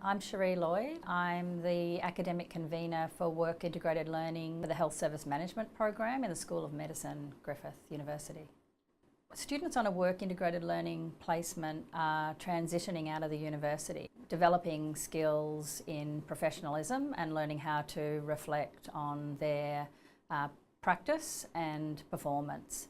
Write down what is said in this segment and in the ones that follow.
I'm Sheree Lloyd. I'm the Academic Convenor for Work Integrated Learning for the Health Service Management Program in the School of Medicine, Griffith University. Students on a Work Integrated Learning placement are transitioning out of the university, developing skills in professionalism and learning how to reflect on their practice and performance.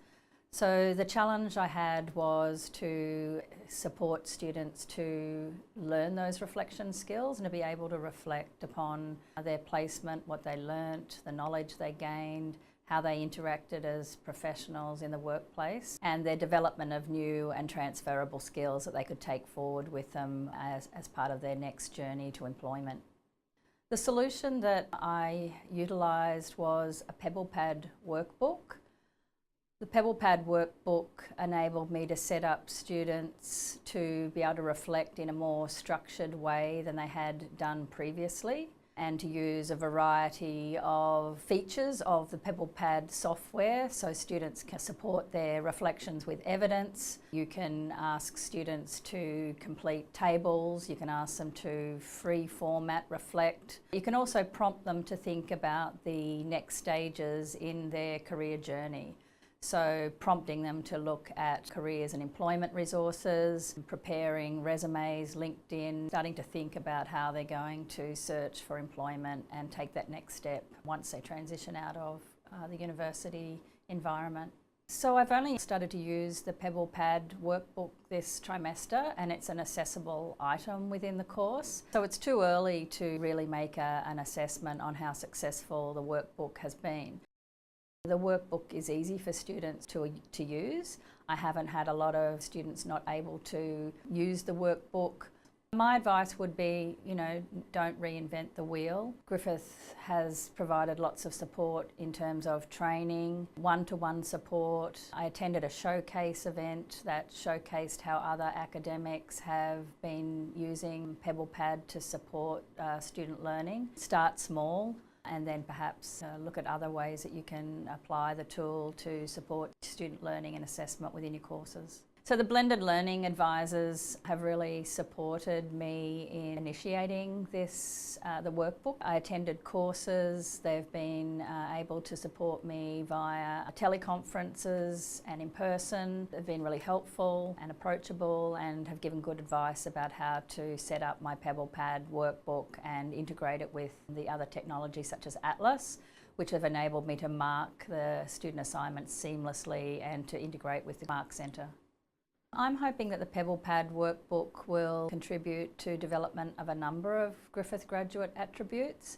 So the challenge I had was to support students to learn those reflection skills and to be able to reflect upon their placement, what they learnt, the knowledge they gained, how they interacted as professionals in the workplace, and their development of new and transferable skills that they could take forward with them as part of their next journey to employment. The solution that I utilised was a PebblePad workbook. The PebblePad workbook enabled me to set up students to be able to reflect in a more structured way than they had done previously, and to use a variety of features of the PebblePad software so students can support their reflections with evidence. You can ask students to complete tables, you can ask them to free format reflect. You can also prompt them to think about the next stages in their career journey. So prompting them to look at careers and employment resources, preparing resumes, LinkedIn, starting to think about how they're going to search for employment and take that next step once they transition out of the university environment. So I've only started to use the PebblePad workbook this trimester, and it's an accessible item within the course. So it's too early to really make an assessment on how successful the workbook has been. The workbook is easy for students to use. I haven't had a lot of students not able to use the workbook. My advice would be, don't reinvent the wheel. Griffith has provided lots of support in terms of training, one-to-one support. I attended a showcase event that showcased how other academics have been using PebblePad to support student learning. Start small, and then perhaps look at other ways that you can apply the tool to support student learning and assessment within your courses. So the blended learning advisors have really supported me in initiating this, the workbook. I attended courses. They've been able to support me via teleconferences and in person. They've been really helpful and approachable and have given good advice about how to set up my PebblePad workbook and integrate it with the other technologies such as Atlas, which have enabled me to mark the student assignments seamlessly and to integrate with the Mark Centre. I'm hoping that the PebblePad workbook will contribute to development of a number of Griffith graduate attributes.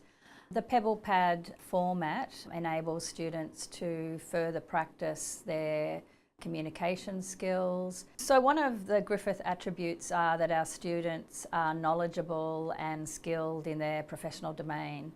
The PebblePad format enables students to further practice their communication skills. So one of the Griffith attributes are that our students are knowledgeable and skilled in their professional domain.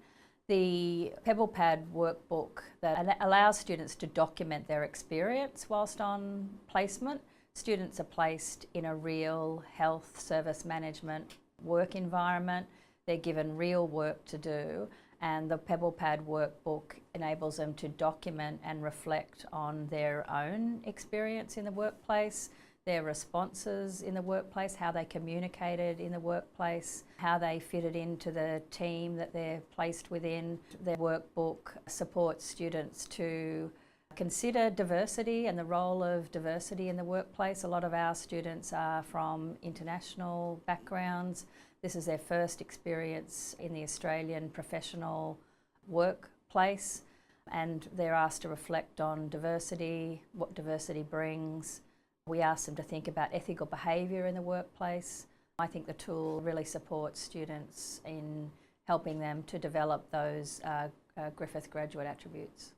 The PebblePad workbook that allows students to document their experience whilst on placement. Students are placed in a real health service management work environment. They're given real work to do, and the PebblePad workbook enables them to document and reflect on their own experience in the workplace, their responses in the workplace, how they communicated in the workplace, how they fitted into the team that they're placed within. Their workbook supports students to consider diversity and the role of diversity in the workplace. A lot of our students are from international backgrounds. This is their first experience in the Australian professional workplace, and they're asked to reflect on diversity, what diversity brings. We ask them to think about ethical behaviour in the workplace. I think the tool really supports students in helping them to develop those Griffith graduate attributes.